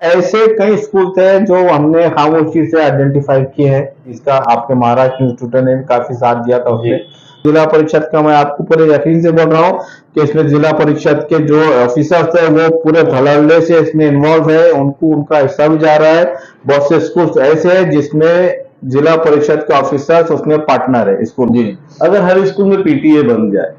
ऐसे कई स्कूल थे जो हमने खामोशी से आइडेंटिफाई किए हैं। इसका आपके महाराष्ट्र इंस्टीट्यूट ने भी काफी साथ दिया था जी। उसमें। जिला परिषद का मैं आपको पूरे यकीन से बोल रहा हूँ कि इसमें जिला परिषद के जो ऑफिसर्स है वो पूरे धड़ल्ले से इसमें इन्वॉल्व है, उनको उनका हिस्सा भी जा रहा है। बहुत से स्कूल ऐसे हैं जिसमें जिला परिषद के ऑफिसर्स उसमें पार्टनर है स्कूल जी। में। अगर हर स्कूल में पीटीए बन जाए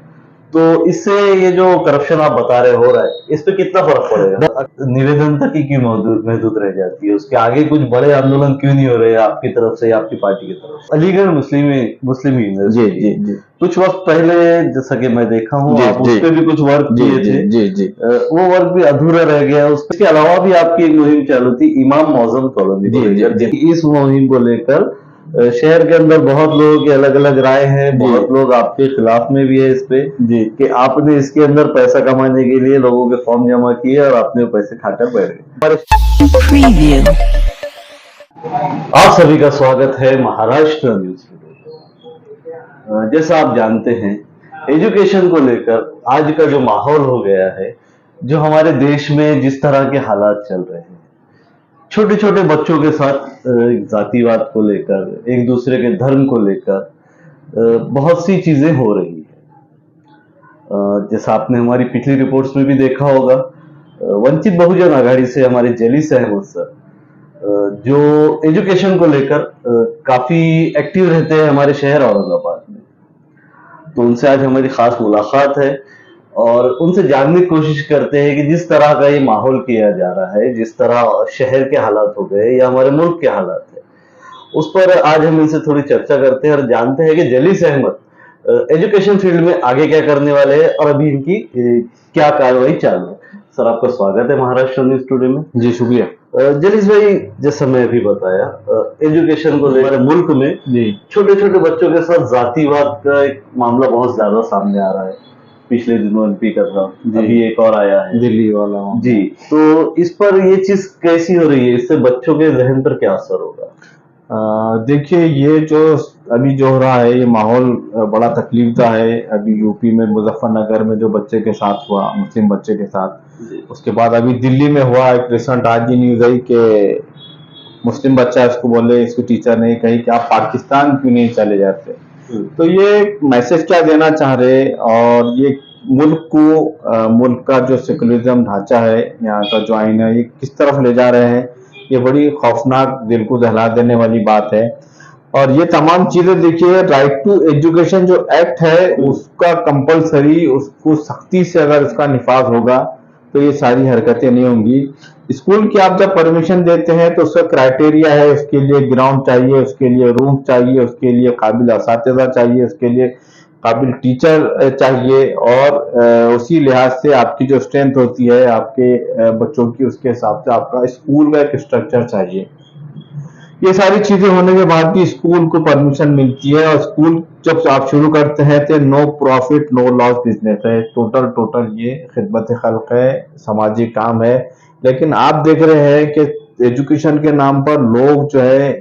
तो इससे ये जो करप्शन आप बता रहे हो रहा है, इस पे कितना फर्क पड़ेगा? निवेदन तक ही क्यों महदूद रह जाती है? उसके आगे कुछ बड़े आंदोलन क्यों नहीं हो रहे आपकी तरफ से या आपकी पार्टी की तरफ से? अलीगढ़ मुस्लिम मुस्लिम जी यूनिवर्सिटी जी जी कुछ वक्त पहले, जैसा कि मैं देखा हूँ, जी आप जी उस पे भी कुछ वर्क जी किए जी थे। जी जी वो वर्क भी अधूरा रह गया। उसके अलावा भी आपकी एक मुहिम चालू थी इमाम मौजम कॉलोनी को जी जी लेकर। जी इस मुहिम को लेकर शहर के अंदर बहुत लोगों की अलग अलग राय है, जी बहुत लोग आपके खिलाफ में भी है इस पे जी कि आपने इसके अंदर पैसा कमाने के लिए लोगों के फॉर्म जमा किए और आपने वो पैसे खाकर बैठ गए। Preview. आप सभी का स्वागत है महाराष्ट्र न्यूज में। जैसा आप जानते हैं, एजुकेशन को लेकर आज का जो माहौल हो गया है, जो हमारे देश में जिस तरह के हालात चल रहे हैं, छोटे छोटे बच्चों के साथ जातिवाद को लेकर, एक दूसरे के धर्म को लेकर बहुत सी चीजें हो रही है। जैसा आपने हमारी पिछली रिपोर्ट्स में भी देखा होगा, वंचित बहुजन आघाड़ी से हमारे जलीस अहमद सर, जो एजुकेशन को लेकर काफी एक्टिव रहते हैं हमारे शहर औरंगाबाद में, तो उनसे आज हमारी खास मुलाकात है और उनसे जानने की कोशिश करते हैं कि जिस तरह का ये माहौल किया जा रहा है, जिस तरह शहर के हालात हो गए या हमारे मुल्क के हालात है, उस पर आज हम इनसे थोड़ी चर्चा करते हैं और जानते हैं कि जलीस अहमद एजुकेशन फील्ड में आगे क्या करने वाले हैं और अभी इनकी क्या कार्रवाई चालू है। सर, आपका स्वागत है महाराष्ट्र न्यूज टुडे में। जी शुक्रिया। जलीस भाई, जैसा मैं अभी बताया, एजुकेशन को लेकर हमारे मुल्क में जी छोटे छोटे बच्चों के साथ जातिवाद का एक मामला बहुत ज्यादा सामने आ रहा है। पिछले दिनों एमपी का था, अभी एक और आया है दिल्ली वाला जी। तो इस पर ये चीज कैसी हो रही है? इससे बच्चों के जहन पर क्या असर होगा? देखिए, ये जो अभी जो हो रहा है ये माहौल बड़ा तकलीफदा है। अभी यूपी में मुजफ्फरनगर में जो बच्चे के साथ हुआ, मुस्लिम बच्चे के साथ, जी। उसके बाद अभी दिल्ली में हुआ एक रिसेंट आज ही न्यूज आई कि मुस्लिम बच्चा इसको बोले, इसके टीचर ने कही कि आप पाकिस्तान क्यों नहीं चले जाते। तो ये मैसेज क्या देना चाह रहे, और ये मुल्क को मुल्क का जो सेकुलरिज्म ढांचा है, यहाँ का जो आइन है, ये किस तरफ ले जा रहे हैं, ये बड़ी खौफनाक, दिल को दहला देने वाली बात है। और ये तमाम चीजें देखिए, राइट टू एजुकेशन जो एक्ट है उसका कंपलसरी, उसको सख्ती से अगर उसका निफाज होगा तो ये सारी हरकतें नहीं होंगी। स्कूल की आप जब परमिशन देते हैं तो उसका क्राइटेरिया है, उसके लिए ग्राउंड चाहिए, उसके लिए रूम चाहिए, उसके लिए काबिल असातिज़ा चाहिए, उसके लिए काबिल टीचर चाहिए, और उसी लिहाज से आपकी जो स्ट्रेंथ होती है आपके बच्चों की, उसके हिसाब से आपका स्कूल का एक स्ट्रक्चर चाहिए। ये सारी चीजें होने के बाद भी स्कूल को परमिशन मिलती है, और स्कूल जब आप शुरू करते हैं तो no profit no loss business है, टोटल ये खिदमत खल्क है, सामाजिक काम है। लेकिन आप देख रहे हैं कि एजुकेशन के नाम पर लोग जो है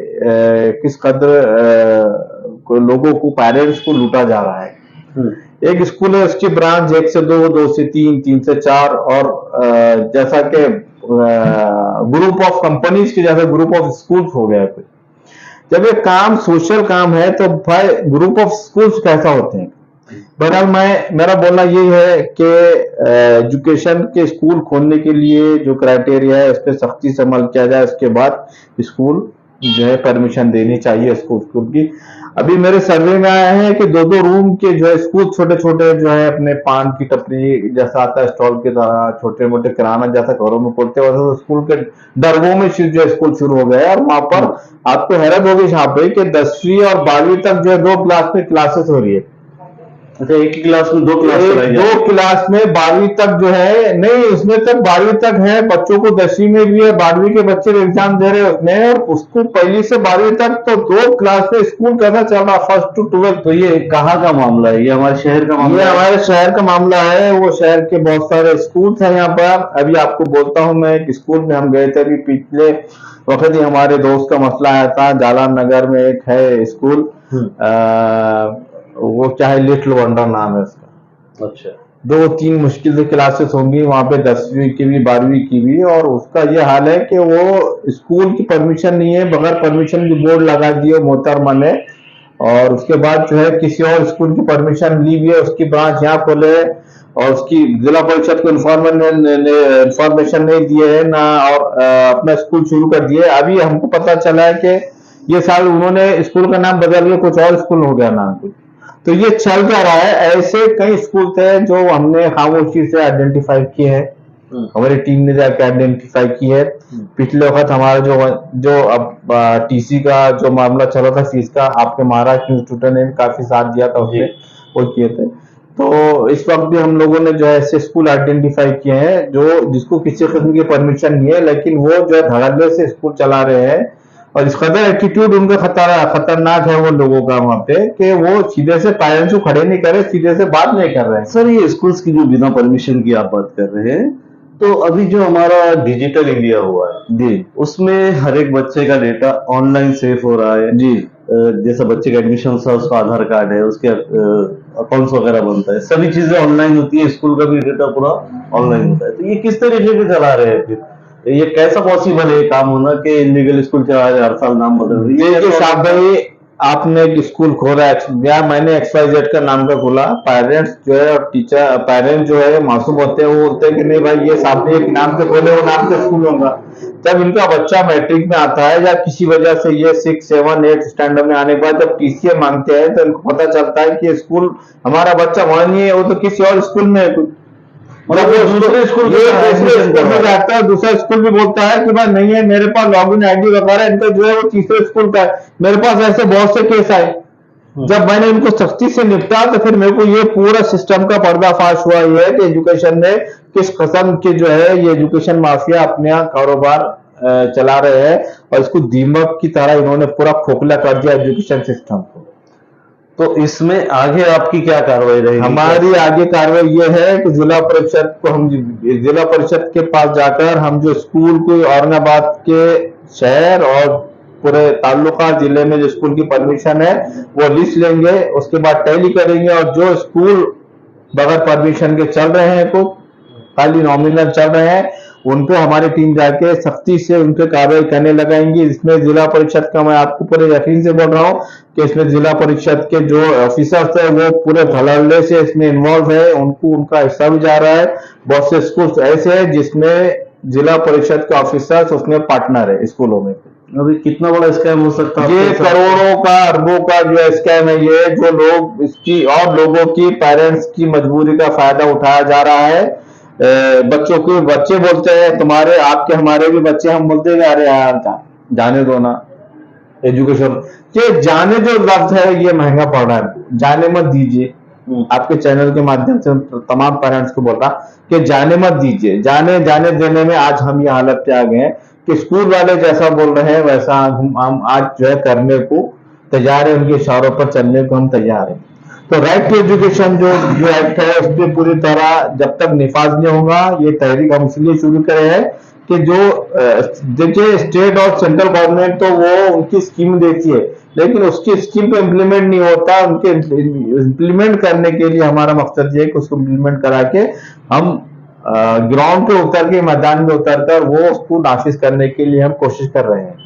किस कदर लोगों को, पेरेंट्स को लूटा जा रहा है। एक स्कूल है, उसकी ब्रांच 1 से 2, 2 से 3, 3 से 4, और जैसा कि ग्रुप ऑफ कंपनीज के जैसे ग्रुप ऑफ स्कूल्स हो गया कुछ। जब ये काम सोशल काम है तो भाई ग्रुप ऑफ स्कूल्स कैसा होते हैं। बहरहाल मेरा बोलना ये है कि एजुकेशन के स्कूल खोलने के लिए जो क्राइटेरिया है उस पर सख्ती से अमल किया जाए, उसके बाद स्कूल जो है परमिशन देनी चाहिए स्कूल की। अभी मेरे सर्वे में आया है कि 2-2 रूम के जो है स्कूल, छोटे छोटे जो है, अपने पान की टपरी जैसा आता है स्टॉल के तरह, छोटे मोटे किराना जैसा घरों में खोलते हैं, वैसे स्कूल के दरबों में जो है स्कूल शुरू हो गया है। और वहां पर आपको हैरत होगी यहाँ पे कि 10वीं और 12वीं तक जो है 2 क्लास में क्लासेस हो रही है। अच्छा, एक ही क्लास में 2 क्लास कराई जाती है? 2 क्लास में 12वीं तक जो है, नहीं उसमें तक 12वीं तक है, बच्चों को 10वीं में भी है, 12वीं के बच्चे एग्जाम दे रहे हैं उसमें, और उसको 1ली से 12वीं तक तो 2 क्लास में स्कूल कैसा चल रहा, 1st to 12th। तो ये कहाँ का मामला है? ये हमारे शहर का मामला ये है? हमारे शहर का मामला है। वो शहर के बहुत सारे स्कूल हैं यहाँ पर। अभी आपको बोलता हूँ, मैं एक स्कूल में हम गए थे अभी पिछले वक्त ही, हमारे दोस्त का मसला आया था। जालान नगर में एक है स्कूल, वो क्या है, लिटिल वंडर नाम है उसका। अच्छा। 2-3 मुश्किल से क्लासेस होंगी वहां पे, 10वीं की भी 12वीं की भी, और उसका ये हाल है कि वो स्कूल की परमिशन नहीं है, बगैर परमिशन की बोर्ड लगा दिए मोहतरमा ने। और उसके बाद जो है किसी और स्कूल की परमिशन ली हुई है, उसकी ब्रांच यहाँ खोले और उसकी जिला परिषद को इंफॉर्मेशन नहीं दिए है ना, और अपना स्कूल शुरू कर दिए। अभी हमको पता चला है कि ये साल उन्होंने स्कूल का नाम बदल के कुछ और स्कूल हो गया नाम कुछ। तो ये चल क्या रहा है, ऐसे कई स्कूल थे जो हमने खामोशी से आइडेंटिफाई किए हैं, हमारी टीम ने जाके आइडेंटिफाई की है। पिछले वक्त हमारा जो जो अब टीसी का जो मामला चला था फीस का, आपके महाराष्ट्र इंस्टीट्यूट ने भी काफी साथ दिया था उसमें, वो किए थे। तो इस वक्त भी हम लोगों ने जो है ऐसे स्कूल आइडेंटिफाई किए हैं जो जिसको किसी किस्म की परमिशन नहीं है, लेकिन वो जो है धड़ल्ले से स्कूल चला रहे हैं। और इस कदर एटीट्यूड उनका खतरनाक है वो लोगों का वहां पे, कि वो सीधे से पेरेंट्स को खड़े नहीं कर रहे, सीधे से बात नहीं कर रहे हैं। सर ये स्कूल्स की जो बिना परमिशन की आप बात कर रहे हैं, तो अभी जो हमारा डिजिटल इंडिया हुआ है जी उसमें हर एक बच्चे का डेटा ऑनलाइन सेव हो रहा है जी जैसा बच्चे का एडमिशन है उसका आधार कार्ड है, उसके अकाउंट्स वगैरह बनता है, सभी चीजें ऑनलाइन होती है, स्कूल का भी डेटा पूरा ऑनलाइन होता है। तो ये किस तरीके से चला रहे हैं फिर, ये कैसा पॉसिबल है ये काम होना कि इलीगल स्कूल चला रहे हर साल नाम बदल रही है? देखिए साहब भाई, आपने एक स्कूल खोला है या मैंने XYZ का नाम का खोला, पेरेंट्स जो है और टीचर पेरेंट्स जो है मासूम होते हैं, वो बोलते हैं कि नहीं भाई ये साहब ने एक नाम से खोले, वो नाम से स्कूल होगा। जब इनका बच्चा मैट्रिक में आता है या किसी वजह से ये 6, 7, 8 स्टैंडर्ड में आने के बाद जब TCA मांगते हैं, तो इनको पता चलता है कि ये स्कूल हमारा बच्चा वहां नहीं है, वो तो किसी और स्कूल में है कुछ। मतलब वो दूसरे स्कूल में जाता है, दूसरा स्कूल भी बोलता है कि भाई नहीं है मेरे पास लॉगिन ID वगैरह, इनका जो है वो तीसरे स्कूल का है। मेरे पास ऐसे बहुत से केस आए, जब मैंने इनको सख्ती से निपटा तो फिर मेरे को ये पूरा सिस्टम का पर्दाफाश हुआ ये है कि एजुकेशन में किस किस्म के जो है ये एजुकेशन माफिया अपने यहाँ कारोबार चला रहे हैं, और इसको दीमक की तरह इन्होंने पूरा खोखला कर दिया एजुकेशन सिस्टम को। तो इसमें आगे आपकी क्या कार्रवाई रहेगी? हमारी आगे कार्रवाई ये है कि जिला परिषद को हम जिला परिषद के पास जाकर हम जो स्कूल को औरंगाबाद के शहर और पूरे तालुका जिले में जो स्कूल की परमिशन है वो लिस्ट लेंगे, उसके बाद टैली करेंगे, और जो स्कूल बगैर परमिशन के चल रहे हैं को खाली नॉमिनल चल रहे हैं उनको हमारी टीम जाके सख्ती से उनके कार्रवाई करने लगाएंगी। इसमें जिला परिषद का मैं आपको पूरे यकीन से बोल रहा हूँ कि इसमें जिला परिषद के जो ऑफिसर्स है वो पूरे धड़ल्ले से इसमें इन्वॉल्व है, उनको उनका हिस्सा भी जा रहा है। बहुत से स्कूल ऐसे हैं जिसमें जिला परिषद के ऑफिसर्स उसमें पार्टनर है स्कूलों में। अभी कितना बड़ा स्कैम हो सकता है? ये करोड़ों का अरबों का जो स्कैम है ये, जो लोग इसकी और लोगों की पेरेंट्स की मजबूरी का फायदा उठाया जा रहा है। बच्चों के बच्चे बोलते हैं तुम्हारे आपके हमारे भी बच्चे, हम बोलते हैं अरे यार जाने दो ना एजुकेशन। ये जाने जो लफ्ज है ये महंगा पड़ रहा है, जाने मत दीजिए। आपके चैनल के माध्यम से तमाम पेरेंट्स को बोल रहा कि जाने मत दीजिए। जाने देने में आज हम ये हालत पे आ गए हैं कि स्कूल वाले जैसा बोल रहे हैं वैसा हम आज जो है करने को तैयार है, उनके इशारों पर चलने को हम तैयार हैं। तो राइट टू एजुकेशन जो एक्ट है उस पर पूरी तरह जब तक निफाज नहीं होगा, ये तहरीक हम इसलिए शुरू करे हैं कि जो देखिए स्टेट और सेंट्रल गवर्नमेंट तो वो उनकी स्कीम देती है, लेकिन उसकी स्कीम पे इम्प्लीमेंट नहीं होता। उनके इम्प्लीमेंट करने के लिए हमारा मकसद ये है कि उसको इम्प्लीमेंट करा के हम ग्राउंड पे उतर के, मैदान में उतर कर वो उसको नाफिज करने के लिए हम कोशिश कर रहे हैं।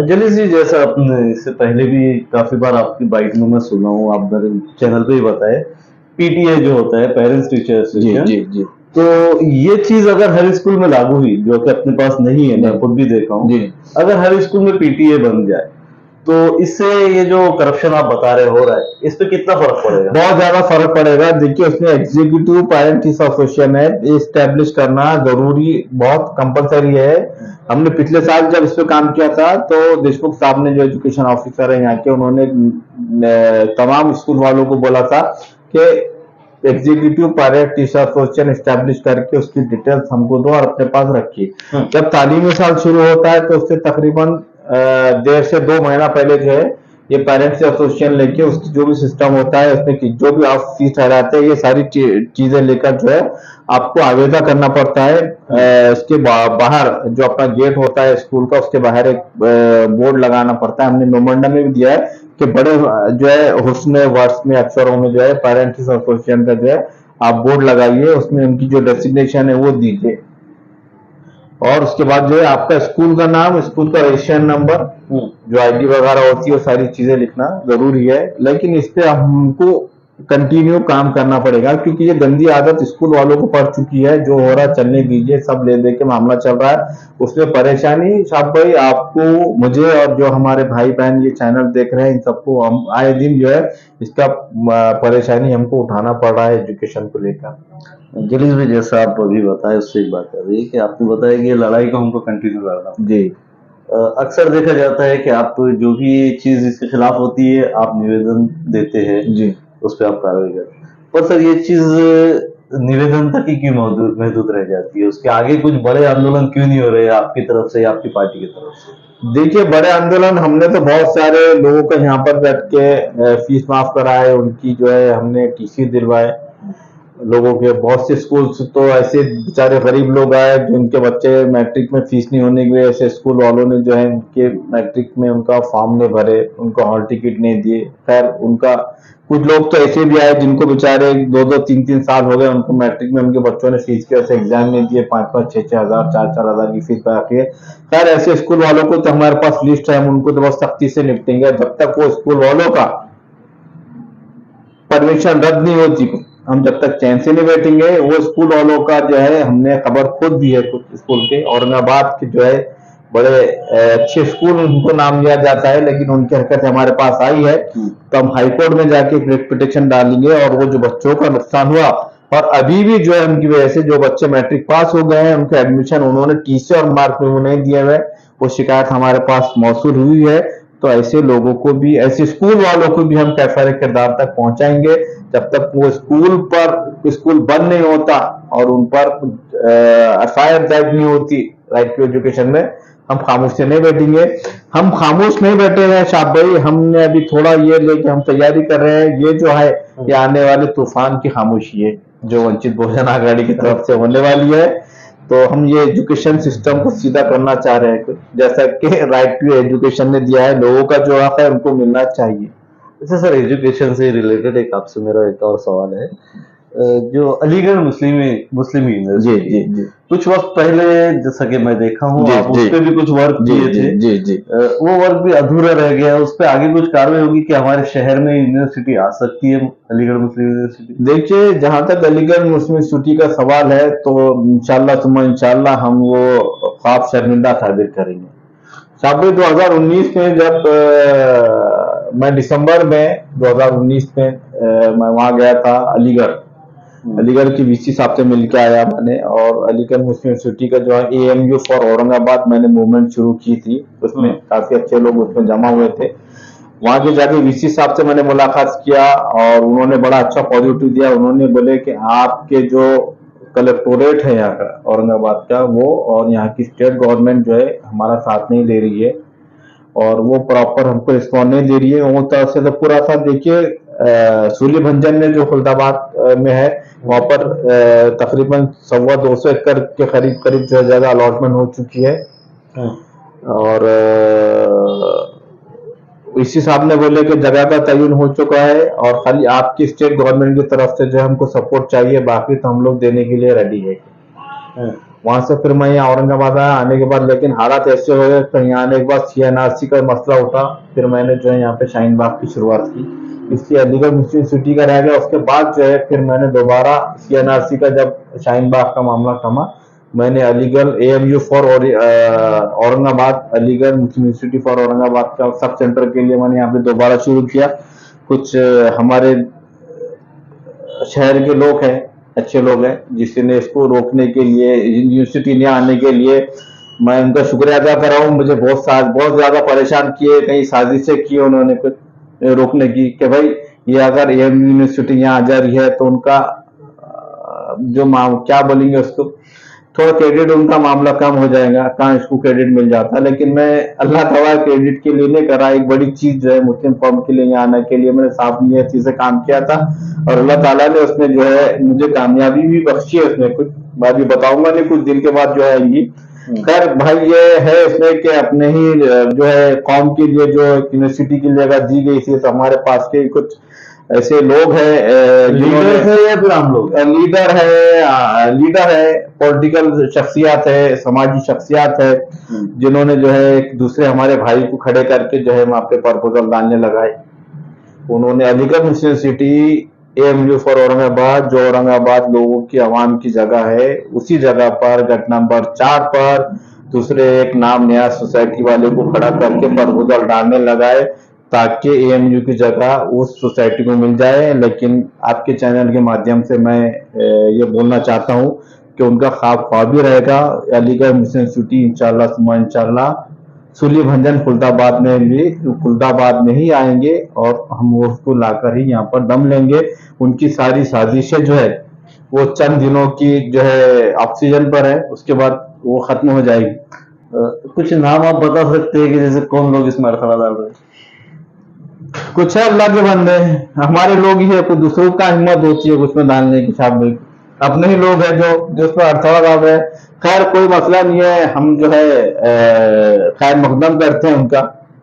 जलीस जी, जैसा आपने इससे पहले भी काफी बार आपकी बाइट में मैं सुना हूँ, आप मेरे चैनल पे ही बताए, PTA जो होता है पेरेंट्स टीचर एसोसिएशन, जी। तो ये चीज अगर हर स्कूल में लागू हुई, जो कि अपने पास नहीं है, मैं खुद भी देखा हूँ, अगर हर स्कूल में PTA बन जाए तो इससे ये जो करप्शन आप बता रहे हो रहा है, इस पे कितना फर्क पड़ेगा? बहुत ज्यादा फर्क पड़ेगा। देखिए उसमें एग्जीक्यूटिव पेरेंट टीचर एसोसिएशन है, एस्टेब्लिश करना जरूरी, बहुत कंपलसरी है। हमने पिछले साल जब इस पे काम किया था तो देशमुख साहब ने जो एजुकेशन ऑफिसर है यहाँ के, उन्होंने तमाम स्कूल वालों को बोला था कि executive parent teacher association establish करके उसकी डिटेल्स हमको दो और अपने पास रखिए। जब तालीमी साल शुरू होता है तो उससे तकरीबन 1.5 से 2 महीना पहले जो है ये पेरेंट्स एसोसिएशन लेके उसकी जो भी सिस्टम होता है उसमें जो भी आप फीस ठहराते हैं ये सारी चीजें लेकर जो है आपको आवेदन करना पड़ता है। इसके बाहर जो अपना गेट होता है स्कूल का, उसके बाहर एक बोर्ड लगाना पड़ता है। हमने मेमोरेंडम में भी दिया है कि बड़े जो है हुस्न वर्ड्स में अक्षरों में जो है पेरेंट्स एसोसिएशन का जो है आप बोर्ड लगाइए, उसमें उनकी जो डेसिग्नेशन है वो दीजिए, और उसके बाद जो है आपका स्कूल का नाम, स्कूल का रजिस्ट्रेशन नंबर, जो आईडी वगैरह होती है वो सारी चीजें लिखना जरूरी है। लेकिन इस पे हमको कंटिन्यू काम करना पड़ेगा, क्योंकि ये गंदी आदत स्कूल वालों को पड़ चुकी है। जो हो रहा चलने दीजिए, सब ले दे के मामला चल रहा है, उसमें परेशानी साहब भाई आपको, मुझे और जो हमारे भाई बहन ये चैनल देख रहे हैं, इन सबको हम आए दिन जो है इसका परेशानी हमको उठाना पड़ रहा है एजुकेशन को लेकर। जलील भाई, जैसा आप अभी बताए उससे एक बात कर रही है कि आपने बताया कि ये लड़ाई को हमको कंटिन्यू लड़ना है। जी अक्सर देखा जाता है कि आप जो भी चीज इसके खिलाफ होती है आप निवेदन देते हैं, जी उस पर आप कार्रवाई करते हैं, पर सर ये चीज निवेदन तक ही क्यों महदूद रह जाती है? उसके आगे कुछ बड़े आंदोलन क्यों नहीं हो रहे आपकी तरफ से या आपकी पार्टी की तरफ से? देखिए, बड़े आंदोलन हमने तो बहुत सारे लोगों को यहाँ पर बैठ के फीस माफ कराए, उनकी जो है हमने टीसी दिलवाए लोगों के। बहुत से स्कूल्स तो ऐसे बेचारे गरीब लोग आए जिनके बच्चे मैट्रिक में फीस नहीं होने की वजह से स्कूल वालों ने जो है उनके मैट्रिक में उनका फॉर्म नहीं भरे, उनको हॉल टिकट नहीं दिए। खैर उनका कुछ लोग तो ऐसे भी आए जिनको बेचारे 2-2, 3-3 साल हो गए, उनको मैट्रिक में उनके बच्चों ने फीस की वजह से एग्जाम नहीं दिए, 5-5, 6-6 हजार, 4-4 हजार की फीस बाकी है। खैर ऐसे स्कूल वालों को तो हमारे पास लिस्ट है, हम उनको तो बहुत सख्ती से निपटेंगे। जब तक वो स्कूल वालों का परमिशन रद्द नहीं होती, हम जब तक चैन से नहीं बैठेंगे। वो स्कूल वालों का जो है हमने खबर खुद दी है, कुछ स्कूल के औरंगाबाद के जो है बड़े अच्छे स्कूल उनको नाम लिया जाता है, लेकिन उनकी हरकत हमारे पास आई है तो हम हाईकोर्ट में जाके रिट पिटिशन डालेंगे। और वो जो बच्चों का नुकसान हुआ, और अभी भी जो है उनकी वजह से जो बच्चे मैट्रिक पास हो गए हैं, उनके एडमिशन उन्होंने टीसी और मार्क में नहीं दिए हुए, वो शिकायत हमारे पास मौसूल हुई है। तो ऐसे लोगों को भी, ऐसे स्कूल वालों को भी हम कैफारे किरदार तक पहुंचाएंगे। जब तक वो स्कूल बंद नहीं होता और उन पर एफआईआर दर्ज नहीं होती राइट टू एजुकेशन में, हम खामोश से नहीं बैठेंगे। हम खामोश नहीं बैठे हैं शाह भाई, हमने अभी थोड़ा ये लेके हम तैयारी कर रहे हैं। ये जो है ये आने वाले तूफान की खामोशी है जो वंचित बहुजन आघाड़ी की तरफ से होने वाली है। तो हम ये एजुकेशन सिस्टम को सीधा करना चाह रहे हैं, जैसा कि राइट टू एजुकेशन ने दिया है, लोगों का जो हक है उनको मिलना चाहिए। अच्छा सर, एजुकेशन से रिलेटेड एक आपसे मेरा एक और सवाल है। जो अलीगढ़ मुस्लिम यूनिवर्सिटी जी जी कुछ वक्त पहले, जैसा कि मैं देखा हूँ, आप उस पर भी कुछ वर्क जी किए थे। जी जी वो वर्क भी अधूरा रह गया, उस पर आगे कुछ कार्रवाई होगी कि हमारे शहर में यूनिवर्सिटी आ सकती है, अलीगढ़ मुस्लिम यूनिवर्सिटी? देखिए, जहां तक अलीगढ़ मुस्लिम यूनिवर्सिटी का सवाल है तो इंशाल्लाह सुम्मा इंशाल्लाह हम वो ख्वाब शर्मिंदा ताबीर करेंगे। साबिर 2019 में जब मैं दिसंबर में 2019 में मैं वहां गया था अलीगढ़ की वीसी साहब से मिलकर आया मैंने, और अलीगढ़ मुस्लिम यूनिवर्सिटी का जो है एएमयू फॉर औरंगाबाद मैंने मूवमेंट शुरू की थी, उसमें काफी अच्छे लोग उसमें जमा हुए थे। वहां के जाके वीसी साहब से मैंने मुलाकात किया और उन्होंने बड़ा अच्छा पॉजिटिव दिया। उन्होंने बोले कि आपके जो कलेक्टोरेट है यहाँ का औरंगाबाद का, वो और यहाँ की स्टेट गवर्नमेंट जो है हमारा साथ नहीं दे रही है और वो प्रॉपर हमको रिस्पॉन्ड नहीं दे रही है। वो तरफ से तो पूरा सा देखिए, सूली भंजन में जो खुलदाबाद में है वहां पर तकरीबन 125-200 एकड़ के करीब जो है जगह अलॉटमेंट हो चुकी है। और इसी साहब ने बोले कि जगह का तयन हो चुका है और खाली आपकी स्टेट गवर्नमेंट की तरफ से जो है हमको सपोर्ट चाहिए, बाकी तो हम लोग देने के लिए रेडी है। वहां से फिर मैं यहाँ औरंगाबाद आया आने के बाद, लेकिन हालात ऐसे हो गए, फिर यहाँ आने के बाद सीएनआरसी का मसला उठा, फिर मैंने जो है यहाँ पे शाहीन बाग की शुरुआत की। इसलिए अलीगढ़ मुस्लिम यूनिवर्सिटी का रह गया। उसके बाद जो है फिर मैंने दोबारा सीएनआरसी का जब शाहीन बाग का मामला थमा, मैंने Aligarh AMU for Aurangabad, Aligarh Muslim university for Aurangabad का सब सेंटर के लिए मैंने यहाँ पे दोबारा शुरू किया। कुछ हमारे शहर के लोग हैं, अच्छे लोग हैं, जिसने इसको रोकने के लिए, यूनिवर्सिटी नहीं आने के लिए, मैं उनका शुक्रिया अदा कर रहा हूँ। मुझे बहुत ज्यादा परेशान किए, कई साजिशें की उन्होंने कुछ रोकने की कि भाई ये अगर एएम यूनिवर्सिटी यहाँ आ जा रही है तो उनका जो क्या बोलेंगे उसको, थोड़ा क्रेडिट उनका मामला कम हो जाएगा, कहाँ इसको क्रेडिट मिल जाता। लेकिन मैं अल्लाह ताला क्रेडिट के लिए नहीं कर रहा, एक बड़ी चीज जो है मुस्लिम कौम के लिए यहाँ आने के लिए मैंने साफ नियत से काम किया था और अल्लाह ताला ने उसमें जो है मुझे कामयाबी भी बख्शी है। उसमें कुछ मैं भी बताऊंगा नहीं, कुछ दिन के बाद जो आएंगी। खैर भाई ये है इसमें कि अपने ही जो है कौम के लिए जो यूनिवर्सिटी के लिए अगर दी गई थी तो हमारे पास के कुछ ऐसे लोग हैं लीडर है या फिर आम लोग? लीडर है, पॉलिटिकल शख्सियत है, समाजी शख्सियत है, जिन्होंने जो है एक दूसरे हमारे भाई को खड़े करके जो है वहां पे प्रपोजल डालने लगाए। उन्होंने अलीगढ़ मुस्लिम सिटी एएमयू फॉर औरंगाबाद, जो औरंगाबाद लोगों की आवाम की जगह है, उसी जगह पर गट नंबर 4 पर दूसरे एक नाम नया सोसाइटी वाले को खड़ा करके प्रपोजल डालने लगाए ताकि एएमयू की जगह उस सोसाइटी को मिल जाए। लेकिन आपके चैनल के माध्यम से मैं ये बोलना चाहता हूं कि उनका ख्वाब भी रहेगा। अलीगढ़ मुस्लिम सिटी इंशाल्लाह सुमा इंशाल्लाह सूली भंजन खुलदाबाद में ही आएंगे और हम उसको लाकर ही यहाँ पर दम लेंगे। उनकी सारी साजिशें जो है वो चंद दिनों की जो है ऑक्सीजन पर है, उसके बाद वो खत्म हो जाएगी। कुछ नाम आप बता सकते हैं कि जैसे कौन लोग इसमें अड़थड़ा डाल रहे हैं? कुछ है अल्लाह के बंदे, हमारे लोग ही है, कुछ दूसरों का हिम्मत होती है उसमें डालने की, साहब अपने ही लोग हैं जो उसमें अड़थड़ा डाल रहे हैं। खैर कोई मसला नहीं है, हम जो है खैर मकदम करते हैं,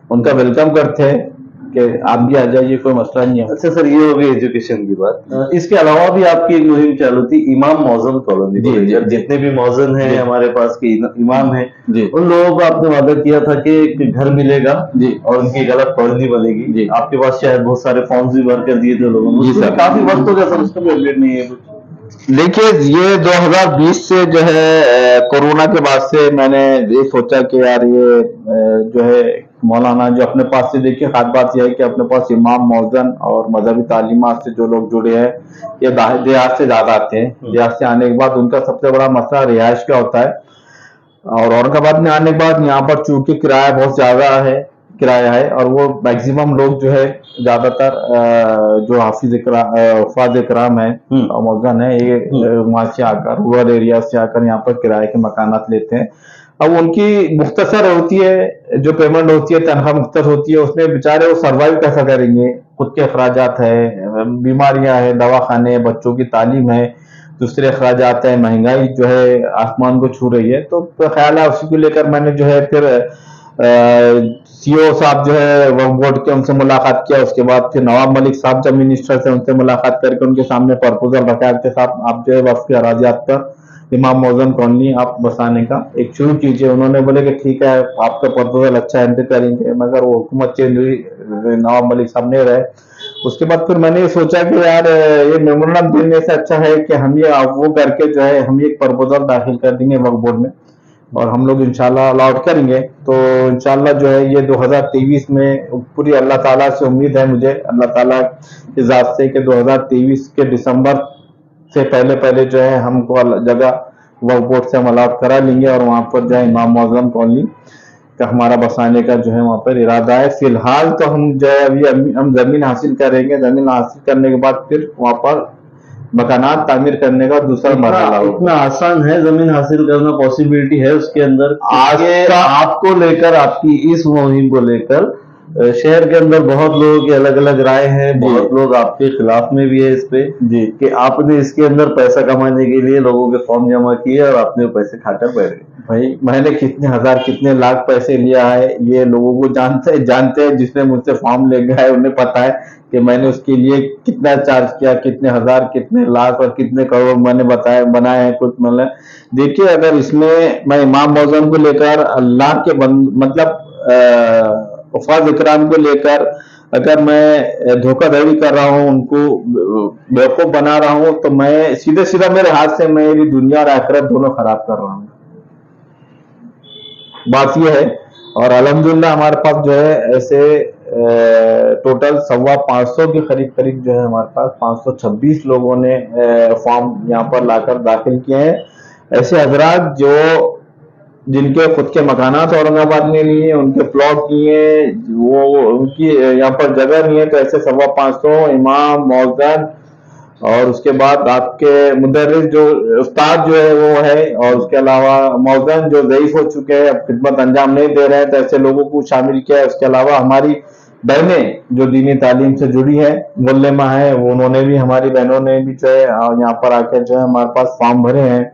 उनका वेलकम करते हैं कि आप भी आ जाइए, कोई मसला नहीं है। अच्छा सर, ये हो गई एजुकेशन की बात। इसके अलावा भी आपकी एक मुहिम चालू थी इमाम मौजन कॉलोनी। जितने भी मौजन हैं हमारे पास के इमाम हैं, उन लोगों को आपने वादा किया था कि एक घर मिलेगा और उनकी एक अलग कॉलोनी बनेगी। आपके पास शायद बहुत सारे फॉर्म्स भी भर कर दिए थे लोगों ने, काफी वक्त हो गया सर, उसका भी अपडेट नहीं है कुछ। देखिए ये 2020 से जो है कोरोना के बाद से मैंने ये सोचा कि यार ये जो है मौलाना जो अपने पास से, देखिए खास बात यह है कि अपने पास इमाम मौजन और मजहबी तालीमात से जो लोग जुड़े हैं ये देहात से ज्यादा आते हैं। देहात से आने के बाद उनका सबसे बड़ा मसला रिहाइश का होता है, और औरंगाबाद में आने के बाद यहाँ पर चूंकि किराया बहुत ज्यादा है, किराया है, और वो मैक्सिमम लोग जो है ज्यादातर जो हुफाज इकराम है और मौजन है, ये वहां से आकर रूरल एरिया से आकर यहाँ पर किराए के मकानात लेते हैं। अब उनकी मुख्तसर होती है, जो पेमेंट होती है तनख्वाह मुख्तसर होती है, उसमें बेचारे वो सर्वाइव कैसा करेंगे। खुद के अखराजात है, बीमारियां है, दवाखाने, बच्चों की तालीम है, दूसरे अखराजात है, महंगाई जो है आसमान को छू रही है। तो ख्याल है उसी को लेकर मैंने जो है फिर सीओ साहब जो है वक्फ बोर्ड के, उनसे मुलाकात किया। उसके बाद फिर नवाब मलिक साहब जब मिनिस्टर थे, उनसे मुलाकात करके उनके सामने प्रपोजल रखा कि साहब आप जो है वक्फ के अराजियात पर इमाम मौजन कॉलोनी आप बसाने का एक शुरू कीजिए। उन्होंने बोले कि ठीक है, आपका प्रपोजल अच्छा एंट्री करेंगे, मगर वो हुकूमत चेंज हुई, नवाब मलिक साहब नहीं रहे। उसके बाद फिर मैंने ये सोचा कि यार ये मेमोरेंडम देने से अच्छा है कि हम ये वो करके जो है हम ये एक प्रपोजल दाखिल कर देंगे वक्फ बोर्ड में और हम लोग इंशाल्लाह अलाउट करेंगे। तो इंशाल्लाह जो है ये 2023 में पूरी अल्लाह ताला से उम्मीद है मुझे, अल्लाह ताला की जात से, कि 2023 के दिसंबर से पहले जो है हमको जगह वक्फ बोर्ड से हम अलाउट करा लेंगे और वहां पर जो है इमाम मौजम कॉलोनी का हमारा बसाने का जो है वहां पर इरादा है। फिलहाल तो हम जो है अभी हम जमीन हासिल करेंगे, जमीन हासिल करने के बाद फिर वहां पर मकानात तामीर करने का दूसरा मरहला होगा। इतना आसान है जमीन हासिल करना, पॉसिबिलिटी है उसके अंदर? आपको लेकर, आपकी इस मुहिम को लेकर शहर के अंदर बहुत लोगों की अलग अलग राय है, बहुत लोग आपके खिलाफ में भी है इस पे जी कि आपने इसके अंदर पैसा कमाने के लिए लोगों के फॉर्म जमा किए और आपने पैसे खाकर बैठ गए। भाई मैंने कितने हजार कितने लाख पैसे लिया है ये लोगों को जानते हैं। जिसने मुझसे फॉर्म ले गया है उन्हें पता है कि मैंने उसके लिए कितना चार्ज किया, कितने हजार, कितने लाख और कितने करोड़ मैंने बनाए हैं कुछ। मतलब देखिए, अगर इसमें मैं इमाम मौजम को लेकर अल्लाह के मतलब हुफाज इकराम को लेकर अगर मैं धोखाधड़ी कर रहा हूं, उनको बेवकूफ बना रहा हूं, तो मैं सीधे सीधा मेरे हाथ से मेरी दुनिया और आखिरत दोनों खराब कर रहा हूं। बात यह है, और अल्हम्दुलिल्लाह हमारे पास जो है ऐसे टोटल 550 के करीब जो है हमारे पास 526 लोगों ने फॉर्म यहाँ पर लाकर दाखिल किए हैं। ऐसे हजरात जो जिनके खुद के मकानात औरंगाबाद में नहीं है, उनके प्लॉट नहीं है, वो उनकी यहाँ पर जगह नहीं है, तो ऐसे 550 इमाम मौजन और उसके बाद आपके मुदर्रिस जो उस्ताद जो है वो है, और उसके अलावा मौजन जो ज़ईफ हो चुके हैं, अब खिदमत अंजाम नहीं दे रहे हैं, तो ऐसे लोगों को शामिल किया है। उसके अलावा हमारी बहनें जो दीनी तालीम से जुड़ी है, मुल्लिमा है, वो उन्होंने भी, हमारी बहनों ने भी जो है यहाँ पर आकर जो है हमारे पास फॉर्म भरे हैं।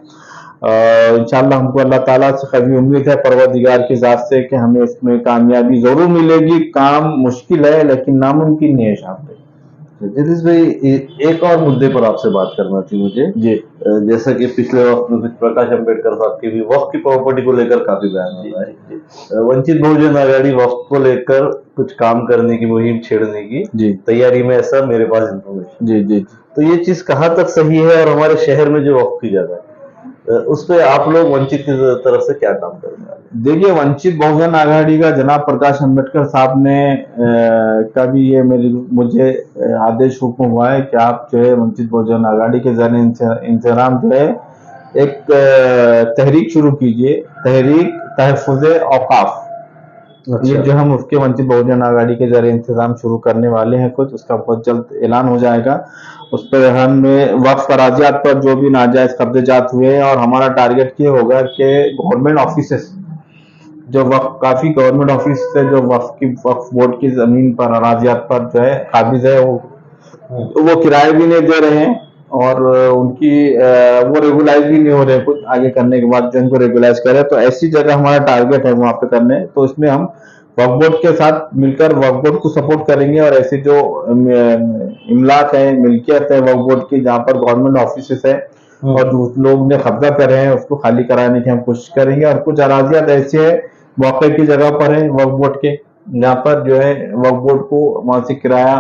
इंशाल्लाह हमको अल्लाह ताला से कभी उम्मीद है परवरदिगार की जात से कि हमें इसमें कामयाबी जरूर मिलेगी। काम मुश्किल है लेकिन नामुमकिन नहीं है साहब। जगदीश भाई, एक और मुद्दे पर आपसे बात करना थी मुझे। जी जैसा कि पिछले वक्त में प्रकाश अंबेडकर साहब की भी वक्फ की प्रॉपर्टी को लेकर काफी बयान हो रहा है। वंचित बहुजन आघाड़ी वक्फ को लेकर कुछ काम करने की, मुहिम छेड़ने की जी तैयारी में, ऐसा मेरे पास इंफॉर्मेशन। जी जी तो ये चीज कहाँ तक सही है, और हमारे शहर में जो वक्फ की जगह है उस पे आप लोग वंचित की तरफ से क्या काम करने वाले हैं? देखिए, वंचित बहुजन आघाड़ी का जनाब प्रकाश अंबेडकर साहब ने का भी ये मुझे आदेश हुक्म हुआ है कि आप जो है वंचित बहुजन आघाड़ी के जरिए इंतजाम जो है एक तहरीक शुरू कीजिए, तहरीक तहफ़्फ़ुज़ औक़ाफ़। ये जो हम उसके वंचित बहुजन आघाड़ी के जरिए इंतजाम शुरू करने वाले हैं, कुछ उसका बहुत जल्द ऐलान हो जाएगा। उस पर हम वक्फ अराजियात पर जो भी नाजायज कब्जेजात हुए हैं, और हमारा टारगेट ये होगा कि गवर्नमेंट ऑफिसेस, जो वक्फ काफी गवर्नमेंट ऑफिस से जो वक्फ बोर्ड की जमीन पर अराजियात पर जो है काबिज है, वो किराए भी नहीं दे रहे हैं, और उनकी वो रेगुलाइज भी नहीं हो रहे कुछ आगे करने के बाद जो इनको रेगुलाइज करे। तो ऐसी जगह हमारा टारगेट है वहां पे करने। तो इसमें हम वक्फ बोर्ड के साथ मिलकर वक्फ बोर्ड को सपोर्ट करेंगे, और ऐसे जो इमलाक है, मिल्कियत है वक्फ बोर्ड की, जहाँ पर गवर्नमेंट ऑफिस है और जो लोग ने कब्जा करे हैं उसको खाली कराने की हम कोशिश करेंगे। और कुछ अराजियात ऐसे है मौके की जगह पर है वक्फ बोर्ड के, जहाँ पर जो है वक्फ बोर्ड को वहां से किराया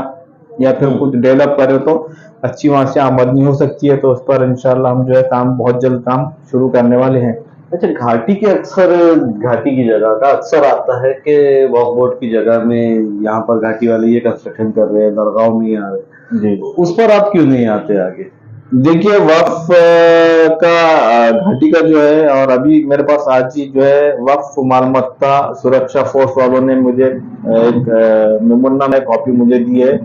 या फिर कुछ डेवलप करे तो अच्छी वहां से आमदनी हो सकती है। तो उस पर इंशाल्लाह हम जो है काम बहुत जल्द काम शुरू करने वाले हैं। अच्छा, घाटी की जगह का अक्सर आता है कि वक्फ बोर्ड की जगह में यहाँ पर घाटी वाले ये कंस्ट्रक्शन कर रहे हैं, दरगाह में ही आ रहे हैं, जी, उस पर आप क्यों नहीं आते आगे? देखिए, वक्फ का घाटी का जो है, और अभी मेरे पास आज ही जो है वक्फ मालमत्ता सुरक्षा फोर्स वालों ने मुझे एक मेमोना में कॉपी मुझे दी है।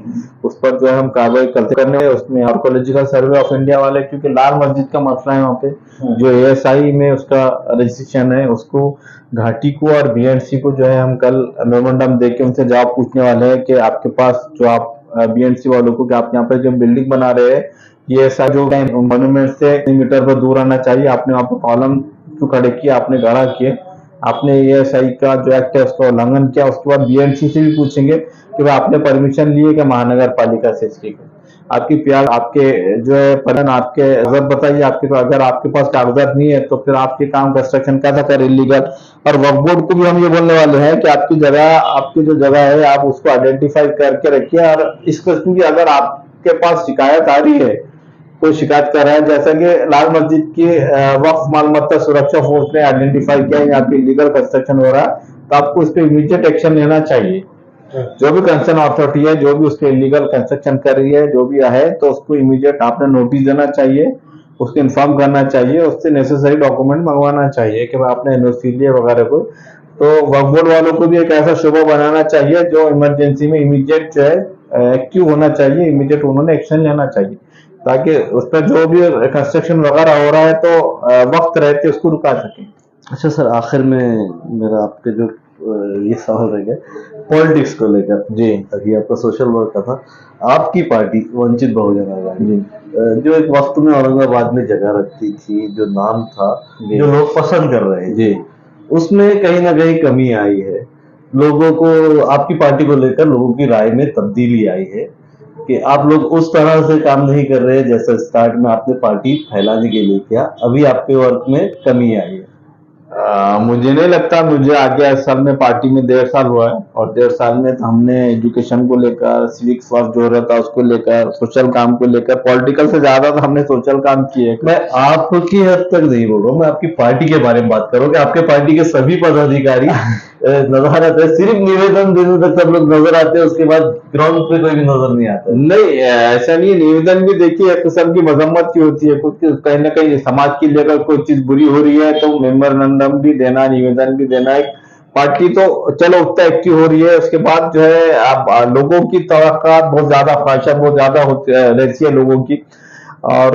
उस पर जो है हम कार्रवाई करने हैं। उसमें आर्कोलॉजिकल सर्वे ऑफ इंडिया वाले, क्योंकि लाल मस्जिद का मसला है वहाँ पे, जो एएसआई में उसका रजिस्ट्रेशन है, उसको घाटी को और बीएनसी को जो है हम कल मेमोरेंडम दे के उनसे जवाब पूछने वाले हैं कि आपके पास जो आप बीएनसी वालों को, कि आप यहाँ पे जो बिल्डिंग बना रहे हैं, ये ऐसा जो मॉन्यूमेंट से मीटर पर दूर आना चाहिए, आपने वहाँ पर कॉलम क्यों खड़े किए, आपने गढ़ा किए, आपने एएसआई का जो एक्ट है उसका उल्लंघन किया। उसके बाद बीएनसी से भी पूछेंगे कि भाई आपने परमिशन लिए क्या महानगर पालिका से इसकी, आपकी प्यार, आपके जो है पलन, आपके जब बताइए, आपके अगर आपके पास कागजात नहीं है तो फिर आपके काम कंस्ट्रक्शन कैसा कर इलीगल। और वक्फ बोर्ड को भी हम ये बोलने वाले हैं कि आपकी जो जगह है आप उसको आइडेंटिफाई करके रखिए। और इस किस्म की अगर आपके पास शिकायत आ रही है, कोई शिकायत कर रहा है, जैसा कि लाल मस्जिद की वक्फ मालमत्ता सुरक्षा फोर्स ने आइडेंटिफाई किया यहाँ पे इलीगल कंस्ट्रक्शन हो रहा है, तो आपको इस पे इमीडिएट एक्शन लेना चाहिए। जो भी कंसर्न अथॉरिटी है, जो भी उसके इलीगल कंस्ट्रक्शन कर रही है, जो भी है, तो उसको इमीडिएट आपने नोटिस देना चाहिए, उसको इन्फॉर्म करना चाहिए, उससे नेसेसरी डॉक्यूमेंट मंगवाना चाहिए कि आपने एनओसी लिए वगैरह को। तो वक्फ बोर्ड वालों को भी एक ऐसा शोबा बनाना चाहिए जो इमरजेंसी में इमीडिएट जो है एक्टिव होना चाहिए, इमीडिएट उन्होंने एक्शन लेना चाहिए, ताकि उस पर जो भी कंस्ट्रक्शन वगैरह हो रहा है तो वक्त रहते उसको रुका सके। अच्छा सर, आखिर में मेरा आपके जो ये सवाल रह गया पॉलिटिक्स को लेकर। जी, अभी आपका सोशल वर्क का था, आपकी पार्टी वंचित बहुजन आघाड़ी जी, जो एक वक्त में औरंगाबाद में जगह रखती थी, जो नाम था, जी, जो लोग पसंद कर रहे जी, थे, उसमें कहीं ना कहीं कमी आई है। लोगों को, आपकी पार्टी को लेकर लोगों की राय में तब्दीली आई है कि आप लोग उस तरह से काम नहीं कर रहे जैसे स्टार्ट में आपने पार्टी फैलाने के लिए किया। अभी आपके वर्क में कमी आई है। मुझे नहीं लगता, मुझे आगे असल में पार्टी में 1.5 साल हुआ है, और 1.5 साल में तो हमने एजुकेशन को लेकर, सिविक्स वर्क जो रहा था उसको लेकर, सोशल काम को लेकर, पॉलिटिकल से ज्यादा तो हमने सोशल काम किए। मैं आपकी हद तक नहीं बोल रहा हूँ, मैं आपकी पार्टी के बारे में बात कर रहा हूँ कि आपके पार्टी के सभी पदाधिकारी नजर आते हैं, सिर्फ निवेदन देने तक सब लोग नजर आते हैं, उसके बाद ग्राउंड पे कोई भी नजर नहीं आता। नहीं, ऐसा नहीं है। निवेदन भी देखिए एक किस्म की मजम्मत की होती है, कुछ कहीं ना कहीं समाज के लिए अगर कोई चीज बुरी हो रही है तो मेमोरेंडम भी देना, निवेदन भी देना। एक पार्टी तो चलो उतना एक्टिव हो रही है, उसके बाद जो है आप लोगों की तवक्कात बहुत ज्यादा, ख्वाहिशात बहुत ज्यादा रहती है लोगों की, और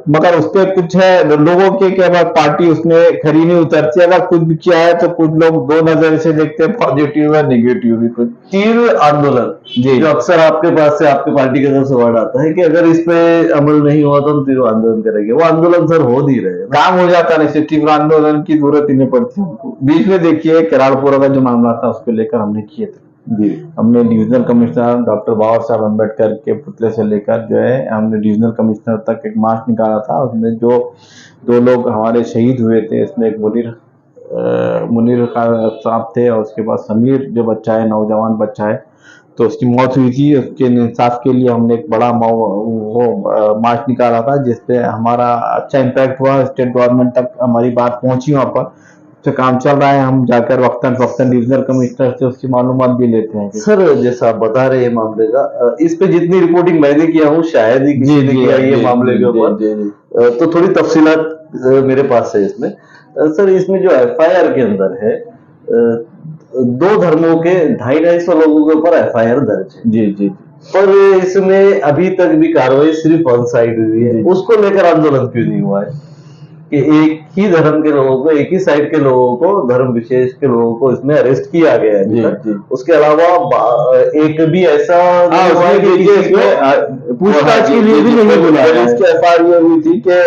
मगर उसपे कुछ है लोगों के कि अगर पार्टी उसमें खरी नहीं उतरती, अगर कुछ भी किया है तो कुछ लोग दो नजर से देखते हैं, पॉजिटिव है नेगेटिव भी कुछ। तीव्र आंदोलन, जी, जो अक्सर आपके पास से, आपकी पार्टी की तरफ से वर्ड आता है कि अगर इस पे अमल नहीं हुआ तो हम तीव्र आंदोलन करेंगे, वो आंदोलन सर हो नहीं रहे। काम हो जाता नहीं, सिर्फ तीव्र आंदोलन की जरूरत ही नहीं पड़ती हमको। बीच में देखिए किराड़पुरा का जो मामला था उसको लेकर हमने किए थे, जी हमने डिविजनल कमिश्नर डॉक्टर बाबा साहब अम्बेडकर के पुतले से लेकर जो है हमने डिविजनल कमिश्नर तक एक मार्च निकाला था। उसमें जो 2 लोग हमारे शहीद हुए थे, इसमें एक मुनीर साहब थे और उसके बाद समीर जो बच्चा है, नौजवान बच्चा है, तो उसकी मौत हुई थी। उसके इंसाफ के लिए हमने एक बड़ा मार्च निकाला था, जिसपे हमारा अच्छा इम्पैक्ट हुआ। स्टेट गवर्नमेंट तक हमारी बात पहुंची, वहाँ पर से काम चल रहा है। हम जाकर वक्तन वक्तन डिविजनल कमिश्नर से उसकी मालूमात भी लेते हैं। सर, जैसा आप बता रहे हैं मामले का, इस पे जितनी रिपोर्टिंग मैंने किया हूँ शायद ही किसी ने किया ये मामले के ऊपर, तो थोड़ी तफसीलात मेरे पास है इसमें। सर, इसमें जो एफआईआर के अंदर है, 2 धर्मों के 250-250 लोगों के ऊपर एफआईआर दर्ज है। जी जी पर इसमें अभी तक भी कार्रवाई सिर्फ वन साइड हुई है। उसको लेकर आंदोलन क्यों नहीं हुआ है कि एक ही धर्म के लोगों को, एक ही साइड के लोगों को, धर्म विशेष के लोगों को इसमें अरेस्ट किया गया है अभी तक? उसके अलावा एक भी ऐसा पूछताछ के लिए भी नहीं बुलाया। इसकी एफआईआर ये हुई थी कि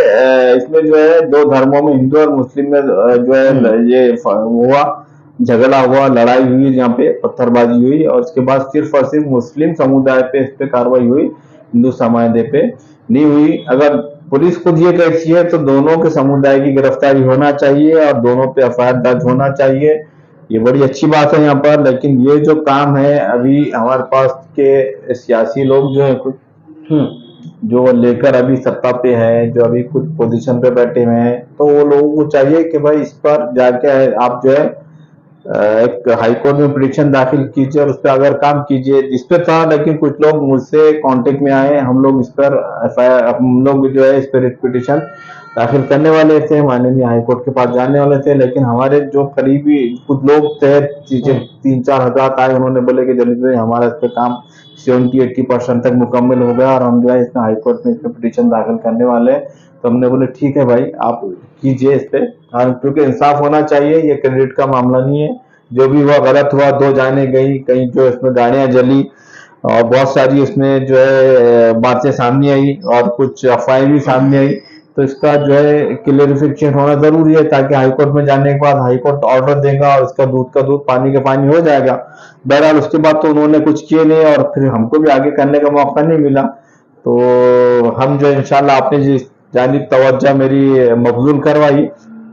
इसमें जो है 2 धर्मों में, हिंदू और मुस्लिम में जो है ये हुआ, झगड़ा हुआ, लड़ाई हुई, यहाँ पे पत्थरबाजी हुई और उसके बाद सिर्फ और सिर्फ मुस्लिम समुदाय पे इस पे कार्रवाई हुई, हिंदू समुदाय पे नहीं हुई। अगर पुलिस खुद ये कहती है तो दोनों के समुदाय की गिरफ्तारी होना चाहिए और दोनों पे एफआईआर दर्ज होना चाहिए। ये बड़ी अच्छी बात है यहाँ पर। लेकिन ये जो काम है, अभी हमारे पास के सियासी लोग जो है कुछ जो लेकर अभी सत्ता पे है, जो अभी कुछ पोजीशन पे बैठे हुए हैं, तो वो लोगों को चाहिए कि भाई इस पर जाके आप जो है एक हाईकोर्ट में पिटीशन दाखिल कीजिए और उस पर अगर काम कीजिए। इस पर था, लेकिन कुछ लोग मुझसे कांटेक्ट में आए, हम लोग इस पर एफआईआर, हम लोग जो है इस पर पिटीशन दाखिल करने वाले थे, माननीय हाईकोर्ट के पास जाने वाले थे। लेकिन हमारे जो करीबी कुछ लोग थे, 3-4 हजरात आए, उन्होंने बोले कि जल्दी से हमारा इस पर काम 70-80% तक मुकम्मल हो गया और हम जो है इसमें हाईकोर्ट में इस पर पिटीशन दाखिल करने वाले हैं। तो हमने बोले ठीक है भाई, आप कीजिए इस पे, क्योंकि इंसाफ होना चाहिए। ये क्रेडिट का मामला नहीं है, जो भी हुआ गलत हुआ। 2 जाने गई, कहीं जो इसमें गाड़ियां जली और बहुत सारी इसमें जो है बातें सामने आई और कुछ अफवाहें भी सामने आई। तो इसका जो है क्लियरिफिकेशन होना जरूरी है, ताकि हाईकोर्ट में जाने के बाद हाईकोर्ट ऑर्डर देगा और इसका दूध का दूध, पानी का पानी हो जाएगा। बहरहाल उसके बाद तो उन्होंने कुछ किए नहीं और फिर हमको भी आगे करने का मौका नहीं मिला। तो हम जो इंशाल्लाह, आपने जिस जानिब तवज्जो मेरी मबजूल करवाई,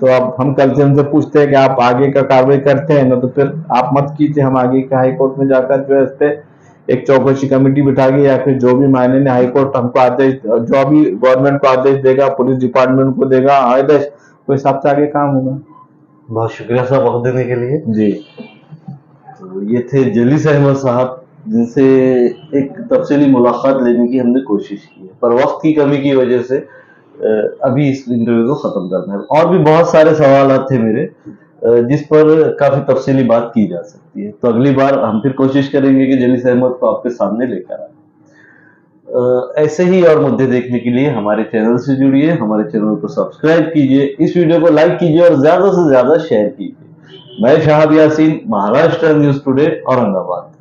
तो अब हम कल से उनसे पूछते हैं कि आप आगे का कार्रवाई करते हैं ना, तो फिर आप मत कीजिए। हम आगे के हाईकोर्ट में जाकर जो है इस पे एक चौकसी कमेटी बिठा के, या फिर जो भी माननीय हाईकोर्ट हमको आदेश, जो भी गवर्नमेंट को आदेश देगा, पुलिस डिपार्टमेंट को देगा आदेश, तो हिसाब से आगे काम होगा। बहुत शुक्रिया साहब वक्त देने के लिए। जी, तो ये थे जलीस अहमद साहब, जिनसे एक तफसीली मुलाकात लेने की हमने कोशिश की है, पर वक्त की कमी की वजह से अभी इस इंटरव्यू को खत्म करना है। और भी बहुत सारे सवाल थे मेरे, जिस पर काफी तफसीली बात की जा सकती है। तो अगली बार हम फिर कोशिश करेंगे कि जलीस अहमद को आपके सामने लेकर आए। ऐसे ही और मुद्दे देखने के लिए हमारे चैनल से जुड़िए, हमारे चैनल को सब्सक्राइब कीजिए, इस वीडियो को लाइक कीजिए और ज्यादा से ज्यादा शेयर कीजिए। मैं शहाब यासीन, महाराष्ट्र न्यूज टुडे, औरंगाबाद।